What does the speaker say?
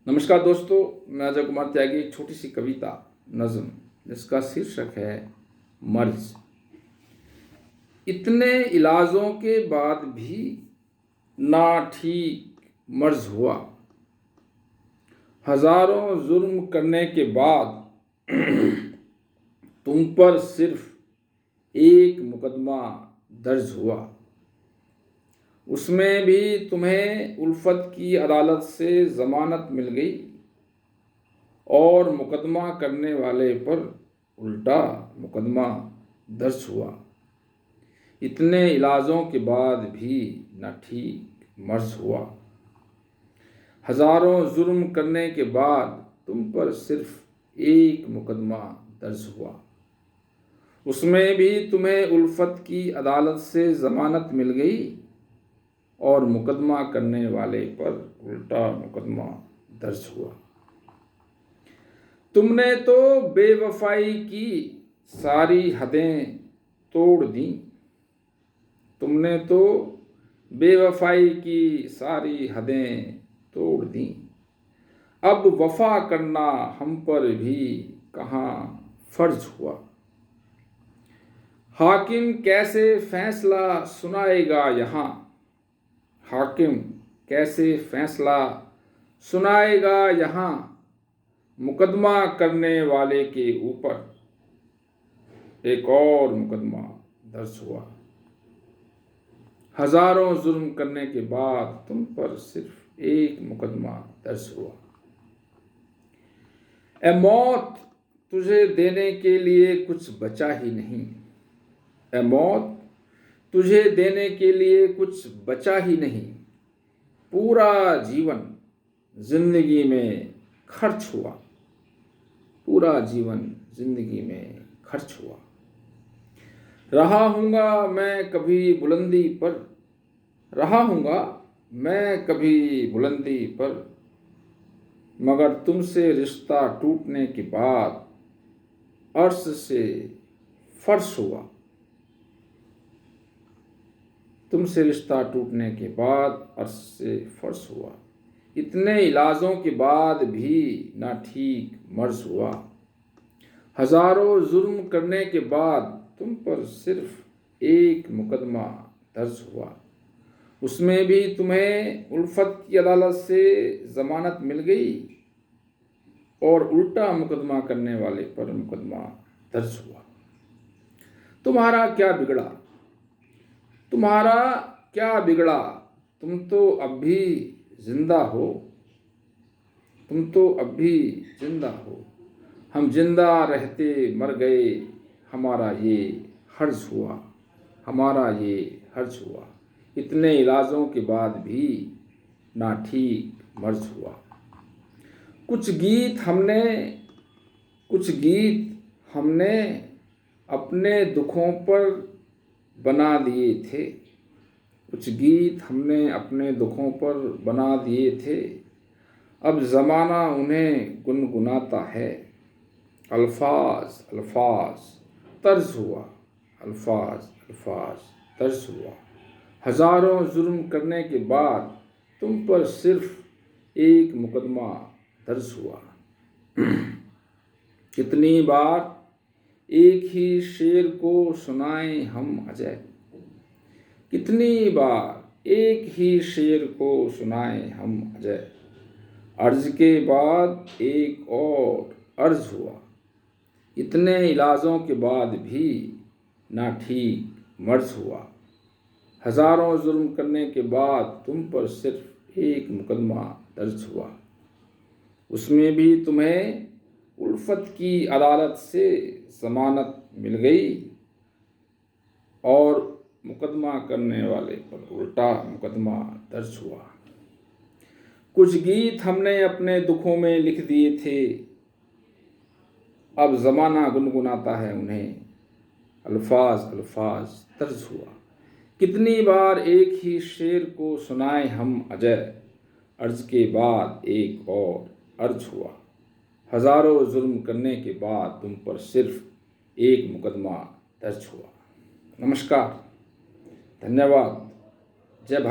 नमस्कार दोस्तों, मैं अजय कुमार त्यागी। एक छोटी सी कविता नज़म जिसका शीर्षक है मर्ज। इतने इलाजों के बाद भी ना ठीक मर्ज हुआ, हजारों जुर्म करने के बाद तुम पर सिर्फ एक मुकदमा दर्ज हुआ। उसमें भी तुम्हें उल्फत की अदालत से जमानत मिल गई और मुकदमा करने वाले पर उल्टा मुकदमा दर्ज हुआ। इतने इलाजों के बाद भी न ठीक मर्ज हुआ, हजारों जुर्म करने के बाद तुम पर सिर्फ एक मुकदमा दर्ज हुआ। उसमें भी तुम्हें उल्फत की अदालत से जमानत मिल गई और मुकदमा करने वाले पर उल्टा मुकदमा दर्ज हुआ। तुमने तो बेवफाई की सारी हदें तोड़ दी। तुमने तो बेवफाई की सारी हदें तोड़ दी। अब वफा करना हम पर भी कहाँ फर्ज हुआ। हाकिम कैसे फैसला सुनाएगा यहाँ। हाकिम कैसे फैसला सुनाएगा यहाँ। मुकदमा करने वाले के ऊपर एक और मुकदमा दर्ज हुआ। हजारों जुर्म करने के बाद तुम पर सिर्फ एक मुकदमा दर्ज हुआ। ए मौत, तुझे देने के लिए कुछ बचा ही नहीं। ए मौत, तुझे देने के लिए कुछ बचा ही नहीं। पूरा जीवन जिंदगी में खर्च हुआ। पूरा जीवन जिंदगी में खर्च हुआ। रहा हूँगा मैं कभी बुलंदी पर। रहा हूँगा मैं कभी बुलंदी पर, मगर तुमसे रिश्ता टूटने के बाद अर्श से फर्श हुआ। तुमसे रिश्ता टूटने के बाद अर्श से फर्श हुआ। इतने इलाजों के बाद भी ना ठीक मर्ज हुआ। हजारों जुर्म करने के बाद तुम पर सिर्फ एक मुकदमा दर्ज हुआ। उसमें भी तुम्हें उल्फत की अदालत से जमानत मिल गई और उल्टा मुकदमा करने वाले पर मुकदमा दर्ज हुआ। तुम्हारा क्या बिगड़ा। तुम्हारा क्या बिगड़ा। तुम तो अब भी जिंदा हो। तुम तो अब भी जिंदा हो। हम जिंदा रहते मर गए। हमारा ये हर्ज हुआ। हमारा ये हर्ज हुआ। इतने इलाजों के बाद भी ना ठीक मर्ज हुआ। कुछ गीत हमने अपने दुखों पर बना दिए थे। कुछ गीत हमने अपने दुखों पर बना दिए थे। अब ज़माना उन्हें गुनगुनाता है। अल्फाज अल्फाज तर्ज हुआ। अल्फाज अल्फाज तर्ज हुआ। हजारों जुर्म करने के बाद तुम पर सिर्फ एक मुकदमा दर्ज हुआ। कितनी बार एक ही शेर को सुनाए हम अजय। कितनी बार एक ही शेर को सुनाए हम अजय। अर्ज के बाद एक और अर्ज हुआ। इतने इलाजों के बाद भी ना ठीक मर्ज हुआ। हजारों जुर्म करने के बाद तुम पर सिर्फ एक मुकदमा दर्ज हुआ। उसमें भी तुम्हें उल्फत की अदालत से जमानत मिल गई और मुकदमा करने वाले पर उल्टा मुकदमा दर्ज हुआ। कुछ गीत हमने अपने दुखों में लिख दिए थे। अब ज़माना गुनगुनाता है उन्हें। अल्फाज अल्फाज तर्ज हुआ। कितनी बार एक ही शेर को सुनाए हम अजय। अर्ज के बाद एक और अर्ज हुआ। हजारों जुर्म करने के बाद तुम पर सिर्फ एक मुकदमा दर्ज हुआ। नमस्कार, धन्यवाद। जय भारत।